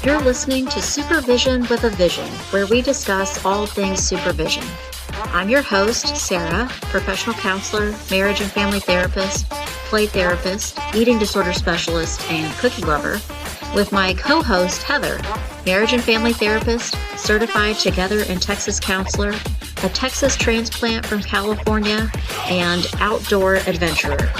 You're listening to Supervision with a Vision, where we discuss all things supervision. I'm your host, Sarah, professional counselor, marriage and family therapist, play therapist, eating disorder specialist, and cookie lover, with my co-host, Heather, marriage and family therapist, certified Together in Texas counselor, a Texas transplant from California, and outdoor adventurer.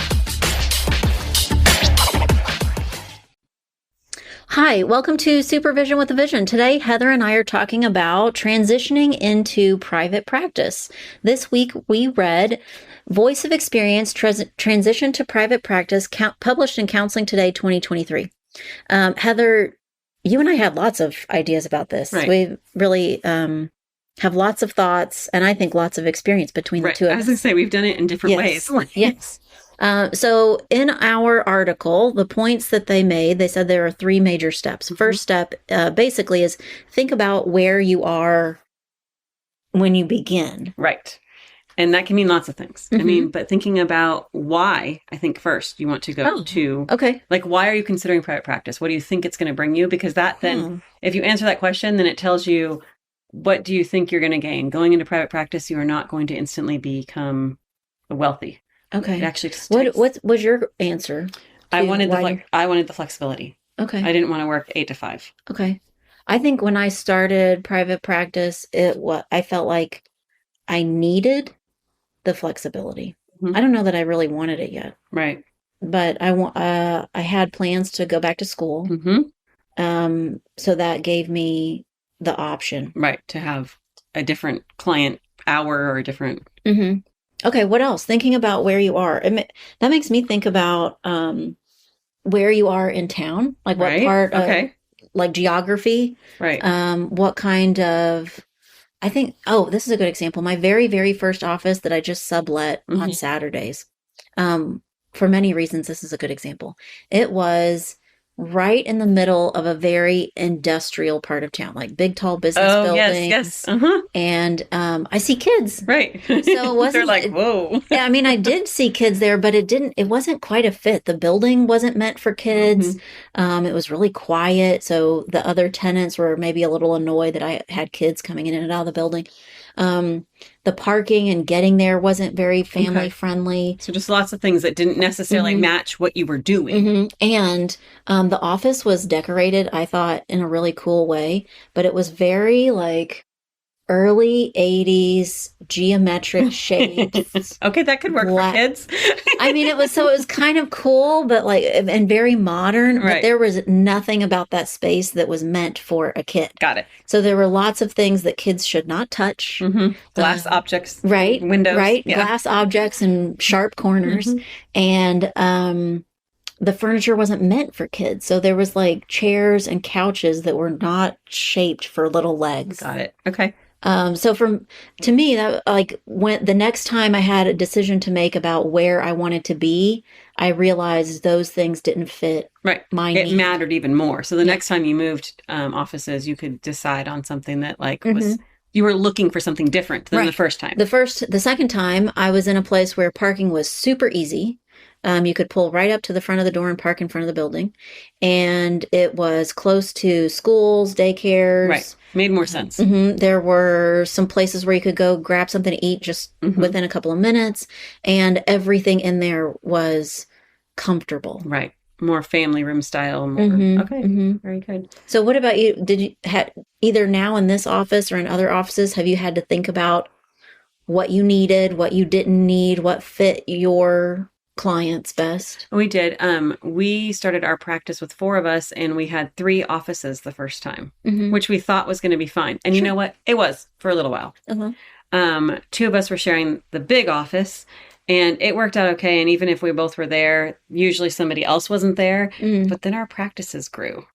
Hi, welcome to Supervision with a Vision. Today, Heather and I are talking about transitioning into private practice. This week, we read Voice of Experience, Transition to Private Practice, published in Counseling Today 2023. Heather, you and I had lots of ideas about this. Right. We really have lots of thoughts, and I think lots of experience between the two of us. I was going to say, we've done it in different ways. Yes. So in our article, the points that they made, they said there are three major steps. Mm-hmm. First step basically is think about where you are when you begin. Right. And that can mean lots of things. Mm-hmm. But thinking about why, I think first you want to go to, like, why are you considering private practice? What do you think it's going to bring you? Because that then, if you answer that question, then it tells you, what do you think you're going to gain? Going into private practice, you are not going to instantly become wealthy. Okay. It actually what was your answer? I wanted the flexibility. Okay. I didn't want to work 8 to 5. Okay. I think when I started private practice, I felt like I needed the flexibility. Mm-hmm. I don't know that I really wanted it yet. Right. But I had plans to go back to school. Mm-hmm. So that gave me the option. Right. To have a different client hour or a different. Mm-hmm. Okay, what else? Thinking about where you are. That makes me think about where you are in town. Like what part of, like geography. Right. What kind of, I think, this is a good example. My very, very first office that I just sublet on Saturdays. For many reasons, this is a good example. It was right in the middle of a very industrial part of town, like big, tall business buildings. Yes. Uh-huh. And I see kids. Right. So it wasn't, they're like, whoa. Yeah, I did see kids there, but it wasn't quite a fit. The building wasn't meant for kids. Mm-hmm. It was really quiet. So the other tenants were maybe a little annoyed that I had kids coming in and out of the building. The parking and getting there wasn't very family friendly. So just lots of things that didn't necessarily match what you were doing. Mm-hmm. And the office was decorated, I thought, in a really cool way, but it was very like early 80s geometric shapes. Okay, that could work for kids. it was kind of cool, but and very modern, but there was nothing about that space that was meant for a kid. Got it. So there were lots of things that kids should not touch. Mm-hmm. Glass objects. Right. Windows. Right. Yeah. Glass objects and sharp corners. Mm-hmm. And, the furniture wasn't meant for kids. So there was like chairs and couches that were not shaped for little legs. Got it. Okay. So to me, that when the next time I had a decision to make about where I wanted to be, I realized those things didn't fit my need. It mattered even more. So the next time you moved offices, you could decide on something that was, you were looking for something different than the first time. The second time I was in a place where parking was super easy. You could pull right up to the front of the door and park in front of the building. And it was close to schools, daycares. Right. Made more sense. Mm-hmm. There were some places where you could go grab something to eat just within a couple of minutes. And everything in there was comfortable. Right. More family room style. More. Okay. Mm-hmm. Very good. So what about you? Did you either now in this office or in other offices, have you had to think about what you needed, what you didn't need, what fit your clients best? We did. We started our practice with 4 of us, and we had 3 offices the first time, which we thought was going to be fine. And you know what? It was for a little while. 2 of us were sharing the big office, and it worked out okay. And even if we both were there, usually somebody else wasn't there. But then our practices grew.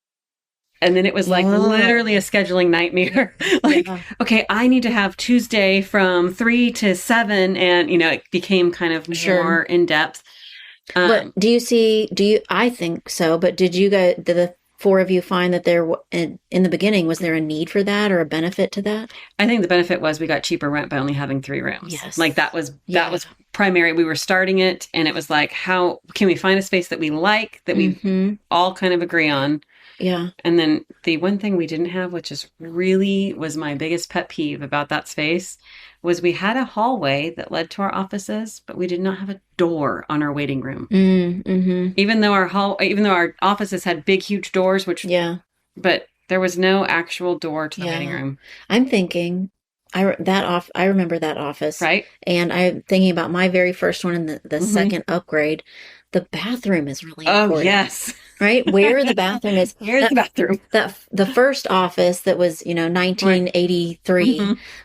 And then it was like literally a scheduling nightmare. Okay, I need to have Tuesday from 3 to 7. And, it became kind of more in depth. But I think so, but did the four of you find that in the beginning, was there a need for that or a benefit to that? I think the benefit was we got cheaper rent by only having 3 rooms. Yes. Like that was primary. We were starting it and it was like, how can we find a space that we like, that we all kind of agree on? Yeah. And then the one thing we didn't have, which is really was my biggest pet peeve about that space, was we had a hallway that led to our offices, but we did not have a door on our waiting room. Even though our offices had big, huge doors, but there was no actual door to the waiting room. I'm thinking I remember that office. Right. And I'm thinking about my very first one and the second upgrade. The bathroom is really important. Oh, yes. Right? Where the bathroom is. Where's the bathroom? The first office that was, 1983,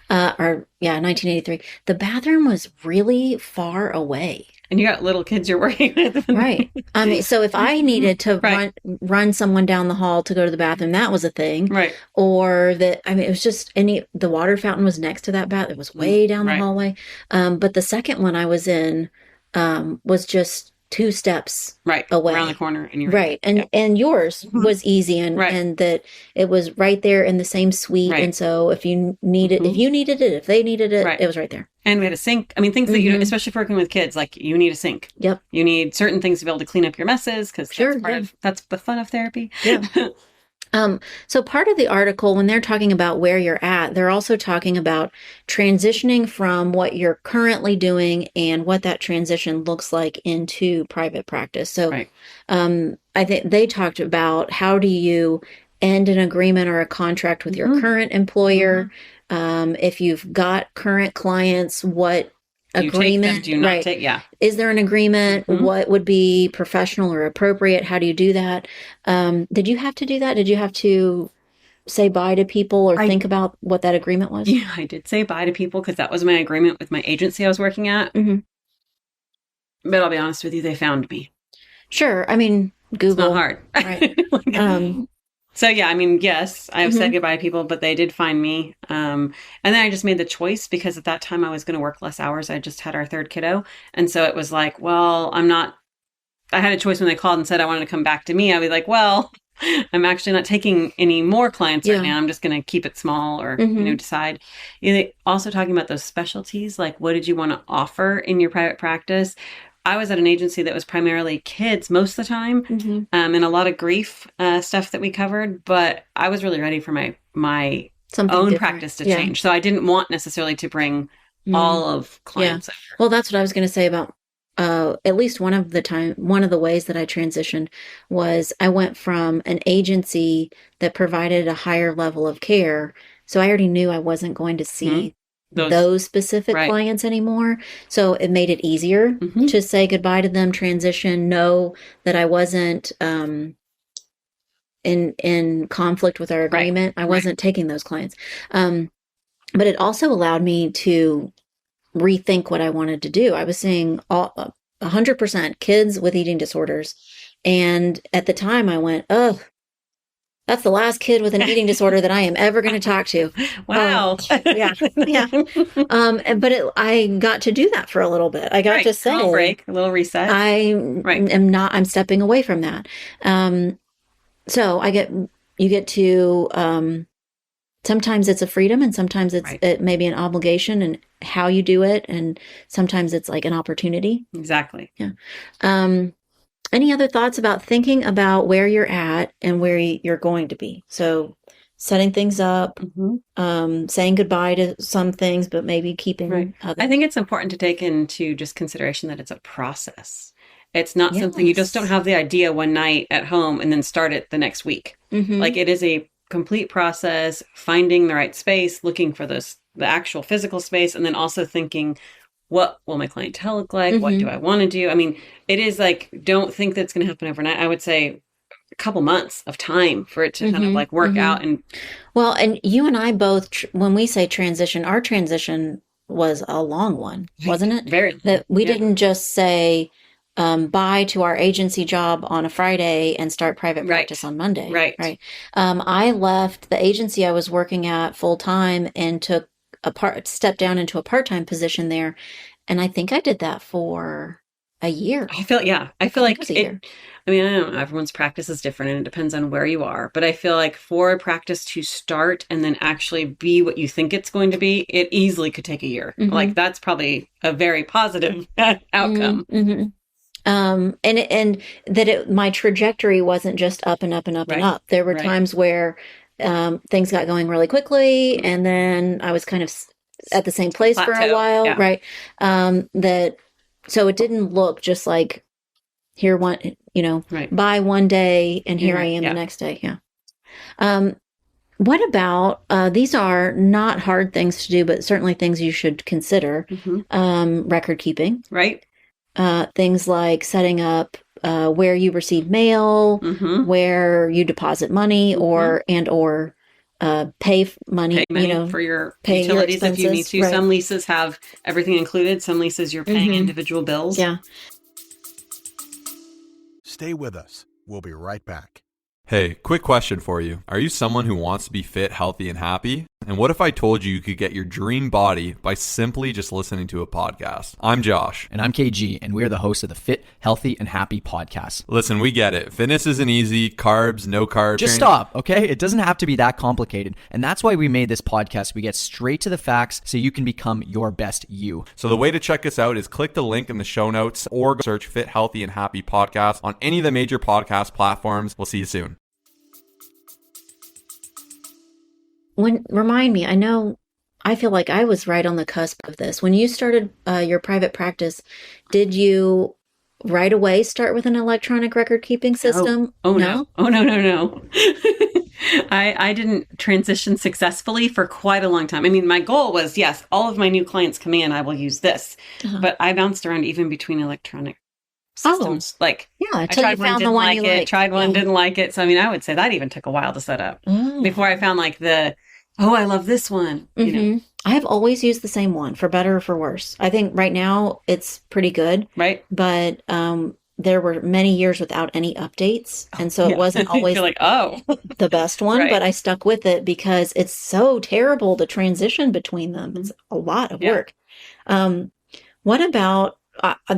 1983, the bathroom was really far away. And you got little kids you're working with. Right. I mean, so if I needed to run someone down the hall to go to the bathroom, that was a thing. Right. Or it was just the water fountain was next to that bath. It was way down the hallway. But the second one I was in was just 2 steps away. Around the corner. And and yours was easy and that it was right there in the same suite. And so if you needed it, if they needed it, it was right there. And we had a sink. I mean, things that especially for working with kids, like you need a sink. Yep. You need certain things to be able to clean up your messes because that's the fun of therapy. Yeah. So part of the article, when they're talking about where you're at, they're also talking about transitioning from what you're currently doing and what that transition looks like into private practice. So I think they talked about how do you end an agreement or a contract with your current employer. If you've got current clients, what agreement? Do you not take? Yeah. Is there an agreement? What would be professional or appropriate? How do you do that? Did you have to do that? Did you have to say bye to people or think about what that agreement was? Yeah, I did say bye to people because that was my agreement with my agency I was working at. But I'll be honest with you, they found me. Sure. I mean, Google. It's not hard. Right. So yeah, I mean, yes, I have said goodbye to people, but they did find me. And then I just made the choice because at that time I was going to work less hours. I just had our 3rd kiddo. And so it was like, well, I had a choice when they called and said I wanted to come back to me. I'd be like, well, I'm actually not taking any more clients right now. I'm just going to keep it small or, decide. Also talking about those specialties, like what did you want to offer in your private practice? I was at an agency that was primarily kids most of the time, and a lot of grief stuff that we covered. But I was really ready for my own practice to change. So I didn't want necessarily to bring all of clients over. Well, that's what I was going to say about at least one of the ways that I transitioned was I went from an agency that provided a higher level of care. So I already knew I wasn't going to see those specific clients anymore. So it made it easier to say goodbye to them, transition, know that I wasn't in conflict with our agreement. I wasn't taking those clients. But it also allowed me to rethink what I wanted to do. I was seeing 100% kids with eating disorders. And at the time I went, oh, that's the last kid with an eating disorder that I am ever going to talk to. Wow. Yeah. But I got to do that for a little bit. I got to say, a little reset. I'm stepping away from that. So you get to, sometimes it's a freedom and sometimes it may be an obligation and how you do it. And sometimes it's like an opportunity. Exactly. Yeah. Any other thoughts about thinking about where you're at and where you're going to be? So setting things up, saying goodbye to some things, but maybe keeping others. I think it's important to take into just consideration that it's a process. It's not something you just don't have the idea one night at home and then start it the next week. Like it is a complete process, finding the right space, looking for the actual physical space, and then also thinking, what will my clientele look like? What do I want to do? I mean, it is like, don't think that's going to happen overnight. I would say a couple months of time for it to kind of like work out. And well, and you and I both, when we say transition, our transition was a long one, wasn't it? Very. That we didn't just say bye to our agency job on a Friday and start private practice on Monday. Right. I left the agency I was working at full time and stepped down into a part-time position there. And I think I did that for a year. I feel like it, I mean, I don't know, everyone's practice is different and it depends on where you are, but I feel like for a practice to start and then actually be what you think it's going to be, it easily could take a year. Mm-hmm. Like that's probably a very positive outcome. Mm-hmm. And that my trajectory wasn't just up and up and up and up. There were times where things got going really quickly, and then I was kind of at the same place for a while, right? So it didn't look just like here one, by one day, and here I am the next day. Yeah. What about these are not hard things to do, but certainly things you should consider. Mm-hmm. Record keeping, right? Things like setting up where you receive mail, mm-hmm. where you deposit money, mm-hmm. or pay money, for your utilities if you need to. Right. Some leases have everything included. Some leases you're paying mm-hmm. individual bills. Yeah. Stay with us. We'll be right back. Hey, quick question for you. Are you someone who wants to be fit, healthy, and happy? And what if I told you could get your dream body by simply just listening to a podcast? I'm Josh. And I'm KG, and we're the hosts of the Fit, Healthy, and Happy podcast. Listen, we get it. Fitness isn't easy. Carbs, no carbs. Just stop, okay? It doesn't have to be that complicated. And that's why we made this podcast. We get straight to the facts so you can become your best you. So the way to check us out is click the link in the show notes or search Fit, Healthy, and Happy podcast on any of the major podcast platforms. We'll see you soon. Remind me, I feel like I was right on the cusp of this. When you started your private practice, did you right away start with an electronic record keeping system? No. No. I didn't transition successfully for quite a long time. I mean, my goal was, yes, all of my new clients come in, I will use this. Uh-huh. But I bounced around even between electronic systems. I tried one, didn't like it. Tried one, didn't like it. So, I mean, I would say that even took a while to set up before I found I love this one. Mm-hmm. I have always used the same one, for better or for worse. I think right now it's pretty good. Right. But there were many years without any updates. And so it wasn't always the best one, but I stuck with it because it's so terrible to transition between them. It's a lot of work. What about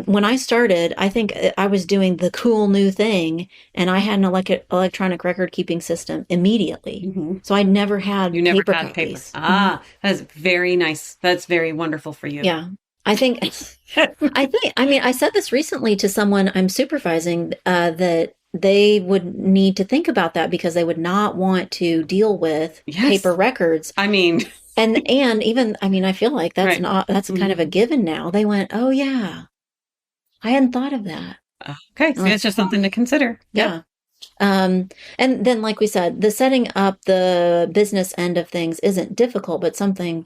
when I started, I think I was doing the cool new thing, and I had an electronic record keeping system immediately. Mm-hmm. So I never had paper copies. That is very nice. That's very wonderful for you. Yeah. I said this recently to someone I'm supervising, that they would need to think about that because they would not want to deal with paper records. I mean... And even, I feel like that's that's kind of a given now. They went, oh yeah, I hadn't thought of that. Okay. So it's just something to consider. Yeah. And then, like we said, the setting up the business end of things isn't difficult, but something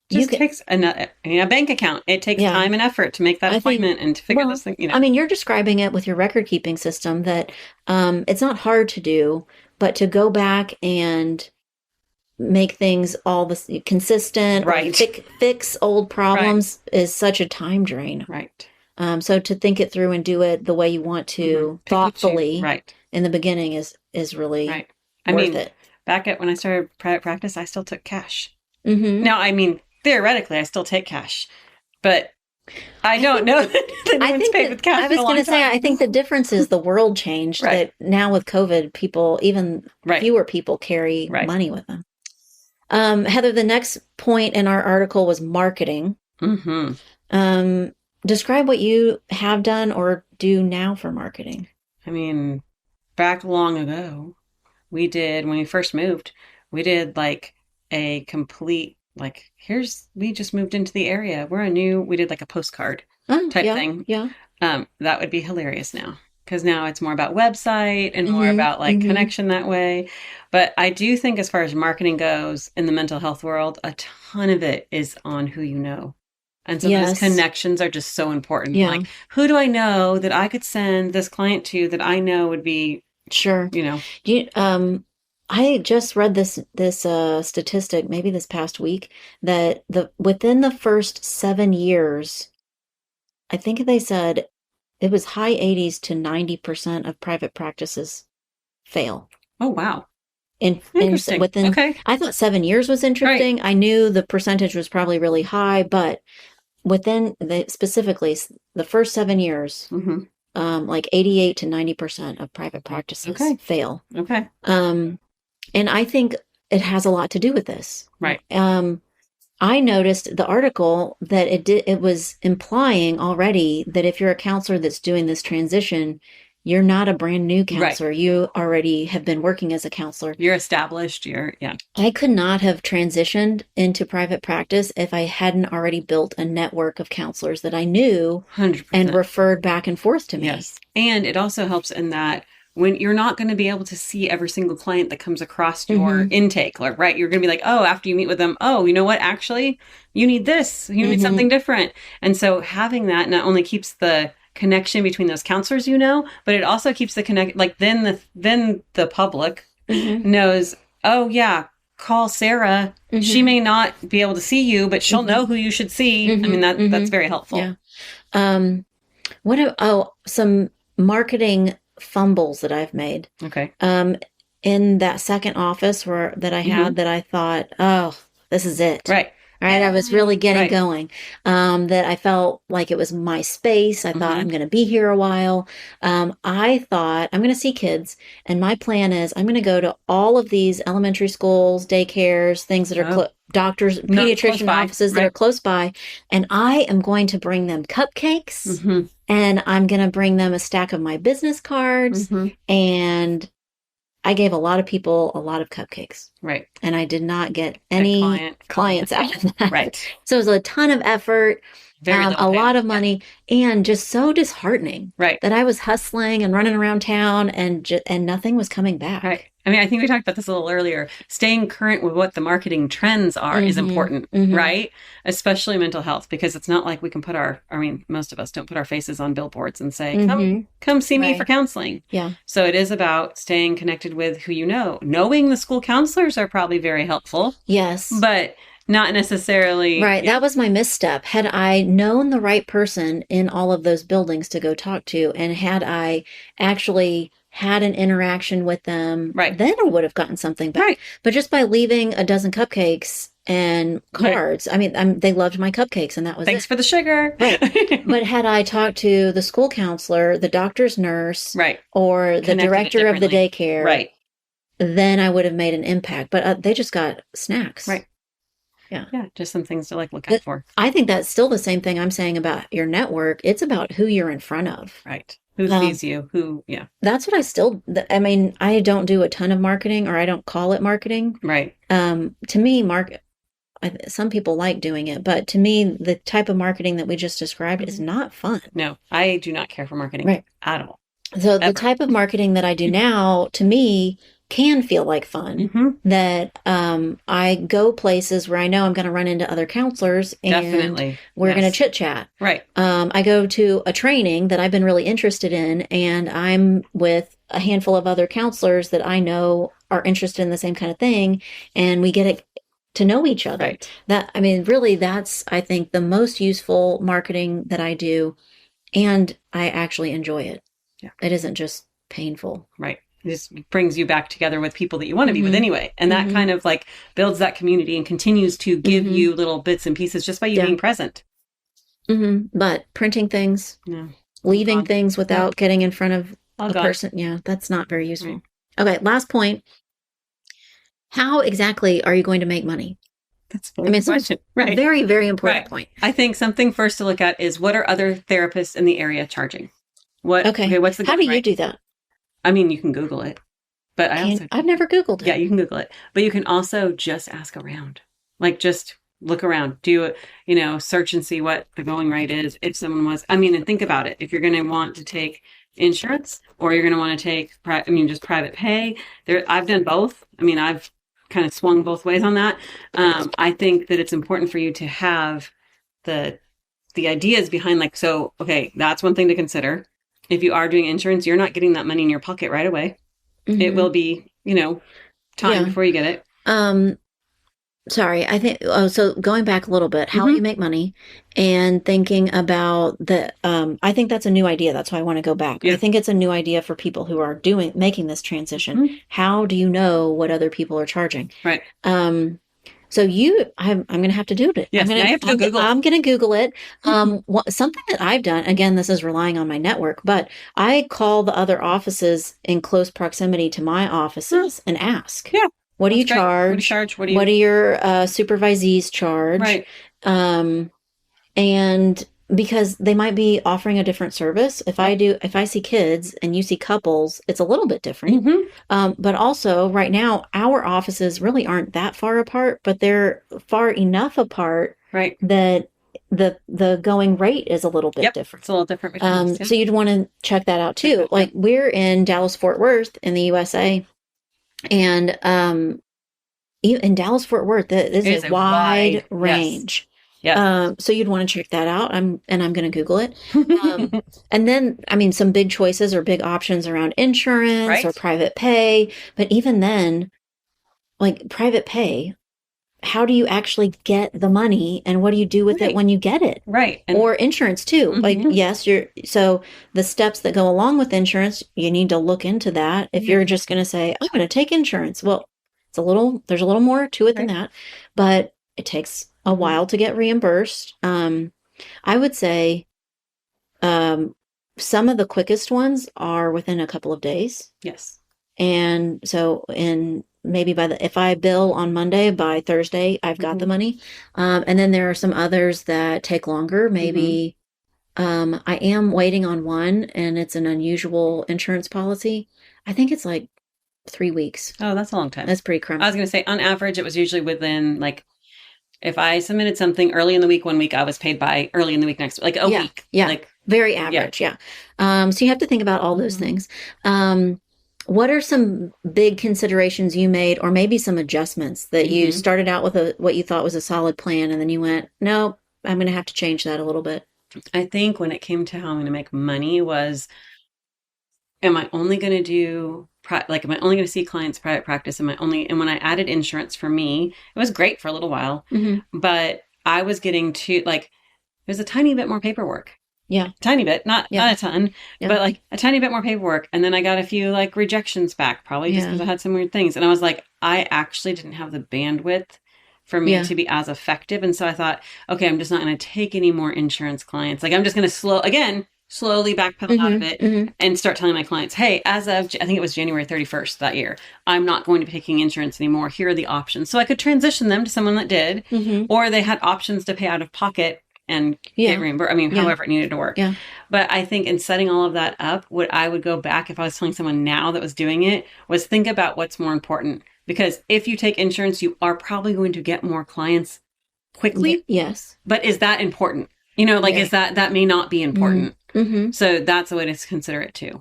takes a bank account. It takes time and effort to make that appointment and to figure this thing, you're describing it with your record keeping system that, it's not hard to do, but to go back and make things all this consistent, right? Fix old problems is such a time drain, right? So to think it through and do it the way you want to, thoughtfully, in the beginning is really worth it. Back at when I started private practice, I still took cash. Mm-hmm. Now, theoretically, I still take cash, but I don't know that anyone's paid with cash. I was going to say, I think the difference is the world changed. That now with COVID, fewer people carry money with them. Heather, the next point in our article was marketing. Mm-hmm. Describe what you have done or do now for marketing. Back long ago, when we first moved, we did a complete, we just moved into the area. We did a postcard type thing. Yeah. That would be hilarious now. Because now it's more about website and more about connection that way. But I do think as far as marketing goes in the mental health world, a ton of it is on who you know. And so those connections are just so important. Yeah. Who do I know that I could send this client to that I know would be sure. I just read this statistic maybe this past week that within the first 7 years, I think they said it was high 80s to 90% of private practices fail. Oh, wow. Interesting. I thought 7 years was interesting. Right. I knew the percentage was probably really high, but within specifically the first 7 years, like 88 to 90% of private practices fail. Okay. And I think it has a lot to do with this. Right. I noticed the article that it was implying already that if you're a counselor that's doing this transition, you're not a brand new counselor. Right. You already have been working as a counselor. You're established. I could not have transitioned into private practice if I hadn't already built a network of counselors that I knew 100%. And referred back and forth to me. Yes. And it also helps in that when you're not going to be able to see every single client that comes across your intake, like, right? You're going to be like, oh, after you meet with them, oh, you know what? Actually, you need this. You need something different. And so having that not only keeps the connection between those counselors, but it also keeps the connect. Like then the public knows, oh yeah, call Sarah. She may not be able to see you, but she'll know who you should see. I mean, that's very helpful. Yeah. Some marketing fumbles that I've made. Okay. In that second office that I had that I thought, oh, this is it. Right. I was really getting going. That I felt like it was my space. I thought I'm going to be here a while. I thought I'm going to see kids. And my plan is I'm going to go to all of these elementary schools, daycares, things that are doctors, pediatrician offices that are close by. And I am going to bring them cupcakes and I'm going to bring them a stack of my business cards. And I gave a lot of people a lot of cupcakes. Right. And I did not get any clients out of that. Right. So it was a ton of effort, a lot of money, and just so disheartening. Right. That I was hustling and running around town and nothing was coming back. Right. I mean, I think we talked about this a little earlier. Staying current with what the marketing trends are is important, right? Especially mental health, because it's not like we can most of us don't put our faces on billboards and say, come see me for counseling. Yeah. So it is about staying connected with who you know. Knowing the school counselors are probably very helpful. Yes. But not necessarily. Right. Yeah. That was my misstep. Had I known the right person in all of those buildings to go talk to, and had I actually had an interaction with them, then I would have gotten something back. Right. But just by leaving a dozen cupcakes and cards, I mean, they loved my cupcakes and that was Thanks for the sugar. Right. But had I talked to the school counselor, the doctor's nurse, or the director of the daycare, then I would have made an impact. But they just got snacks. Right. Yeah. Yeah. Just some things to look out for. I think that's still the same thing I'm saying about your network. It's about who you're in front of. Right. Who sees you? That's what I don't do a ton of marketing, or I don't call it marketing. Right. To me, some people like doing it, but to me, the type of marketing that we just described is not fun. No, I do not care for marketing at all. So the type of marketing that I do now, to me, can feel like fun. That I go places where I know I'm going to run into other counselors and we're going to chit chat. Right. I go to a training that I've been really interested in, and I'm with a handful of other counselors that I know are interested in the same kind of thing, and we get to know each other. Right. Really, that's, I think, the most useful marketing that I do, and I actually enjoy it. Yeah. It isn't just painful. Right. It just brings you back together with people that you want to be with anyway. And that kind of builds that community and continues to give you little bits and pieces just by you being present. But printing things, leaving things without getting in front of a person, that's not very useful. Right. Okay, last point. How exactly are you going to make money? That's a question. Right. Very, very important point. I think something first to look at is, what are other therapists in the area charging? What's the How do you do that? I mean, you can Google it, but I've never Googled it. Yeah, you can Google it, but you can also just ask around, just look around, do search and see what the going rate is. If someone was, and think about it. If you're going to want to take insurance, or you're going to want to take, just private pay, I've done both. I've kind of swung both ways on that. I think that it's important for you to have the ideas behind, that's one thing to consider. If you are doing insurance, you're not getting that money in your pocket right away. It will be, time before you get it. Sorry, I think, so going back a little bit, how you make money, and thinking about I think that's a new idea. That's why I want to go back. Yeah. I think it's a new idea for people who are making this transition. How do you know what other people are charging? Right. So I'm going to have to do it. Yes, I'm going to Google it. Something that I've done, again, this is relying on my network, but I call the other offices in close proximity to my offices and ask, what do you charge? What do your supervisees charge? Right. And because they might be offering a different service. If I see kids and you see couples, it's a little bit different. But also right now, our offices really aren't that far apart, but they're far enough apart that the going rate is a little bit different. It's a little different. Between so you'd want to check that out too. Like we're in Dallas-Fort Worth in the USA, and in Dallas-Fort Worth, this is a wide range. Yes. So you'd want to check that out. I'm going to Google it. And then, I mean, some big choices or big options around insurance or private pay. But even then, like private pay, how do you actually get the money and what do you do with it when you get it? Right. Or insurance too. Like, yes, so the steps that go along with insurance, you need to look into that. If you're just going to say, I'm going to take insurance. Well, there's a little more to it than that, but it takes a while to get reimbursed. I would say some of the quickest ones are within a couple of days. Yes. And so maybe if I bill on Monday, by Thursday, I've got the money. And then there are some others that take longer. Maybe I am waiting on one and it's an unusual insurance policy. I think it's like 3 weeks. Oh, that's a long time. That's pretty cramped. I was going to say on average, it was usually within like, if I submitted something early in the week, 1 week, I was paid by early in the week next week, like a week. Yeah. Like very average. Yeah. So you have to think about all those things. What are some big considerations you made, or maybe some adjustments that you started out with what you thought was a solid plan, and then you went, no, I'm going to have to change that a little bit? I think when it came to how I'm going to make money was, am I only going to do am I only going to see clients private practice? And when I added insurance for me, it was great for a little while, but I was getting it was a tiny bit more paperwork. Yeah. Tiny bit, not a ton, but like a tiny bit more paperwork. And then I got a few like rejections back, probably just because I had some weird things. And I was like, I actually didn't have the bandwidth for me to be as effective. And so I thought, okay, I'm just not going to take any more insurance clients. Like I'm just going to slowly backpedal out of it and start telling my clients, hey, as of, I think it was January 31st that year, I'm not going to be taking insurance anymore. Here are the options. So I could transition them to someone that did, or they had options to pay out of pocket and get reimbursed. I mean, however it needed to work. Yeah. But I think in setting all of that up, what I would go back if I was telling someone now that was doing it was think about what's more important. Because if you take insurance, you are probably going to get more clients quickly. Yes. But is that important? Is that may not be important. So that's a way to consider it too.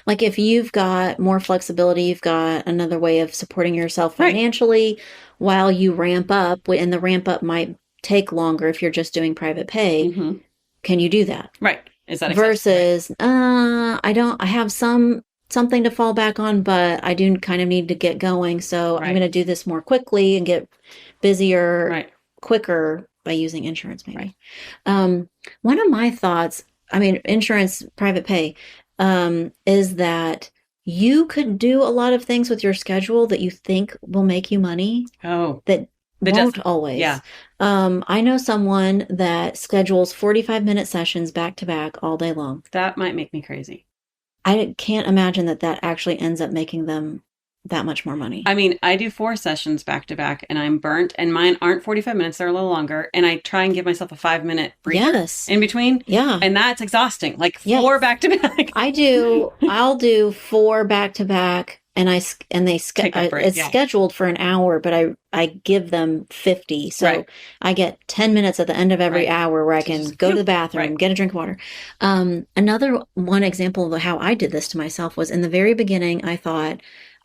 Like if you've got more flexibility, you've got another way of supporting yourself financially while you ramp up, and the ramp up might take longer if you're just doing private pay. Can you do that? Right. Is that versus I have something to fall back on, but I do kind of need to get going, so I'm going to do this more quickly and get busier quicker by using insurance maybe. One of my thoughts, I mean, insurance, private pay, is that you could do a lot of things with your schedule that you think will make you money. Oh, that won't always. Yeah. I know someone that schedules 45-minute sessions back to back all day long. That might make me crazy. I can't imagine that actually ends up making them that much more money. I mean, I do 4 sessions back to back and I'm burnt, and mine aren't 45 minutes. They're a little longer. And I try and give myself a 5-minute breather in between. Yeah. And that's exhausting. Like 4 back to back. I'll do 4 back to back, and it's scheduled for an hour, but I give them 50. So I get 10 minutes at the end of every hour where I can go to the bathroom, get a drink of water. Another one example of how I did this to myself was in the very beginning. I thought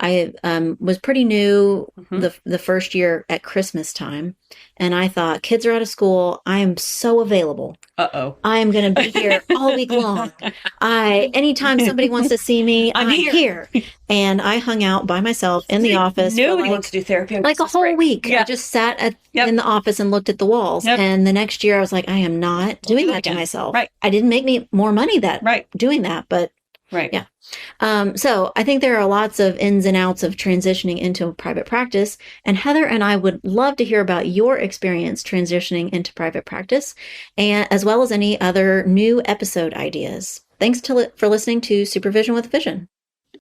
I was pretty new the first year at Christmas time. And I thought, kids are out of school. I am so available. I'm going to be here all week long. Anytime somebody wants to see me, I'm here. And I hung out by myself in the office. Nobody wants to do therapy. Like a whole week. I just sat in the office and looked at the walls. And the next year I was like, I am not doing that to myself. I didn't make me more money doing that, but Right. Yeah. So I think there are lots of ins and outs of transitioning into a private practice. And Heather and I would love to hear about your experience transitioning into private practice, and as well as any other new episode ideas. Thanks for listening to Supervision with Vision.